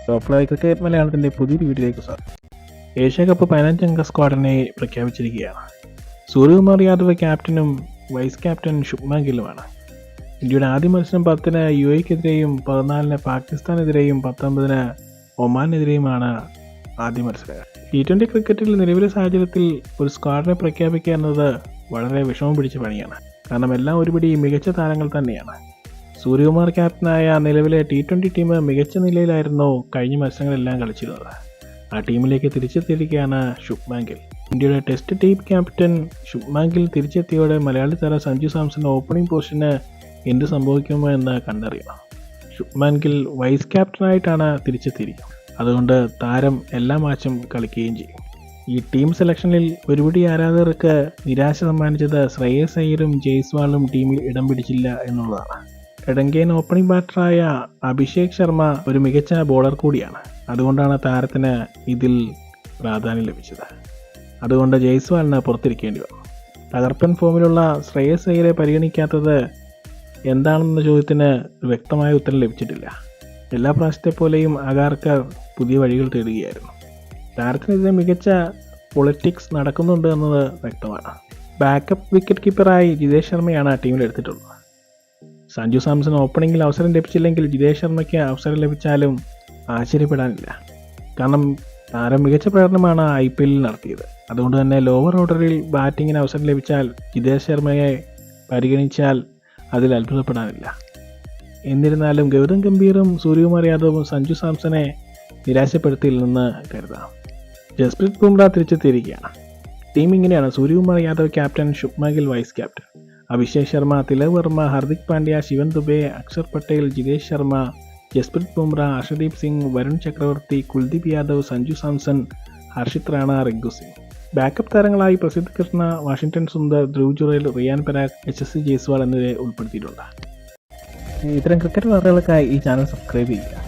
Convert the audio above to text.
Top live cricket മലയാളത്തിൻ്റെ പുതിയൊരു വീഡിയോയിലേക്ക് സ്വാഗതം. ഏഷ്യ കപ്പ് 15-അംഗ സ്ക്വാഡിനെ പ്രഖ്യാപിച്ചിരിക്കുകയാണ്. സൂര്യകുമാർ യാദവ് ക്യാപ്റ്റനും വൈസ് ക്യാപ്റ്റൻ ശുഭ്മാൻ ഗില്ലുമാണ്. ഇന്ത്യയുടെ ആദ്യ മത്സരം 10-ന് UAE-ക്കെതിരെയും 14-ന് പാകിസ്ഥാനെതിരെയും 19-ന് ഒമാനെതിരെയുമാണ് ആദ്യ മത്സരങ്ങൾ. T20 ക്രിക്കറ്റിൽ നിലവിലെ സാഹചര്യത്തിൽ ഒരു സ്ക്വാഡിനെ പ്രഖ്യാപിക്കുക എന്നത് വളരെ വിഷമം പിടിച്ച പണിയാണ്. കാരണം എല്ലാം ഒരുപടി മികച്ച താരങ്ങൾ തന്നെയാണ്. സൂര്യകുമാർ ക്യാപ്റ്റനായ നിലവിലെ T20 ടീം മികച്ച നിലയിലായിരുന്നു കഴിഞ്ഞ മത്സരങ്ങളെല്ലാം കളിച്ചിരുന്നത്. ആ ടീമിലേക്ക് തിരിച്ചെത്തിയിരിക്കുകയാണ് ശുഭ്മാൻ ഗിൽ. ഇന്ത്യയുടെ test team captain Shubman Gill തിരിച്ചെത്തിയോടെ മലയാളി താരം സഞ്ജു സാംസൺ ഓപ്പണിംഗ് പൊസിഷന് എന്ത് സംഭവിക്കുമോ എന്ന് കണ്ടറിയണം. ശുഭ്മാൻ ഗിൽ വൈസ് ക്യാപ്റ്റനായിട്ടാണ് തിരിച്ചെത്തിയിരിക്കുന്നത്. അതുകൊണ്ട് താരം എല്ലാ മാച്ചും കളിക്കുകയും ചെയ്യും. ഈ ടീം സെലക്ഷനിൽ ഒരുപടി ആരാധകർക്ക് നിരാശ സമ്മാനിച്ചത് ശ്രേയസ് അയ്യരും ജയ്സ്വാളും ടീമിൽ ഇടം പിടിച്ചില്ല എന്നുള്ളതാണ്. എടങ്കേൻ ഓപ്പണിംഗ് ബാറ്ററായ അഭിഷേക് ശർമ്മ ഒരു മികച്ച ബോളർ കൂടിയാണ്. അതുകൊണ്ടാണ് താരത്തിന് ഇതിൽ പ്രാധാന്യം ലഭിച്ചത്. അതുകൊണ്ട് ജയ്സ്വാളിന് പുറത്തിരിക്കേണ്ടി വന്നു. തകർപ്പൻ ഫോമിലുള്ള ശ്രേയസ് അയ്യരെ പരിഗണിക്കാത്തത് എന്താണെന്ന ചോദ്യത്തിന് വ്യക്തമായ ഉത്തരം ലഭിച്ചിട്ടില്ല. എല്ലാ പ്രാവശ്യത്തെ പോലെയും അഗാർക്കർ പുതിയ വഴികൾ തേടുകയായിരുന്നു. താരത്തിനെതിരെ മികച്ച പൊളിറ്റിക്സ് നടക്കുന്നുണ്ട് എന്നത് വ്യക്തമാണ്. ബാക്കപ്പ് വിക്കറ്റ് കീപ്പറായി ജിതേഷ് ശർമ്മയാണ് ടീമിലെടുത്തിട്ടുള്ളത്. സഞ്ജു സാംസൺ ഓപ്പണിംഗിൽ അവസരം ലഭിച്ചില്ലെങ്കിൽ ജിതേഷ് ശർമ്മയ്ക്ക് അവസരം ലഭിച്ചാലും ആശ്ചര്യപ്പെടാനില്ല. കാരണം താരം മികച്ച പ്രകടനമാണ് IPL നടത്തിയത്. അതുകൊണ്ട് തന്നെ ലോവർ ഓർഡറിൽ ബാറ്റിങ്ങിന് അവസരം ലഭിച്ചാൽ ജിതേഷ് ശർമ്മയെ പരിഗണിച്ചാൽ അതിൽ അത്ഭുതപ്പെടാനില്ല. എന്നിരുന്നാലും ഗൗതം ഗംഭീറും സൂര്യകുമാർ യാദവും സഞ്ജു സാംസനെ നിരാശപ്പെടുത്തിയില്ലെന്ന് കരുതാം. ജസ്പ്രീത് ബുംറ തിരിച്ചെത്തിയിരിക്കുകയാണ്. ടീം ഇങ്ങനെയാണ്: Suryakumar Yadav captain, Shubman Gill vice captain, Abhishek Sharma, Tilak Varma, Hardik Pandya, Shivam Dube, Axar Patel, Jitesh Sharma, Jasprit Bumrah, Harshdeep Singh, Varun Chakravarthy, Kuldeep Yadav, Sanju Samson, Harshit Rana, Rinku Singh. Backup താരങ്ങളായി പ്രസിദ്ധ് കൃഷ്ണ, വാഷിംഗ്ടൺ സുന്ദർ, ധ്രുവ് ജുറേൽ, റിയാൻ പരാഗ്, HSC ജയ്സ്വാൾ എന്നിവരെ ഉൾപ്പെടുത്തിയിട്ടുണ്ട്. ഇത്തരം ക്രിക്കറ്റ് വാർത്തകൾക്കായി ഈ ചാനൽ സബ്സ്ക്രൈബ് ചെയ്യുക.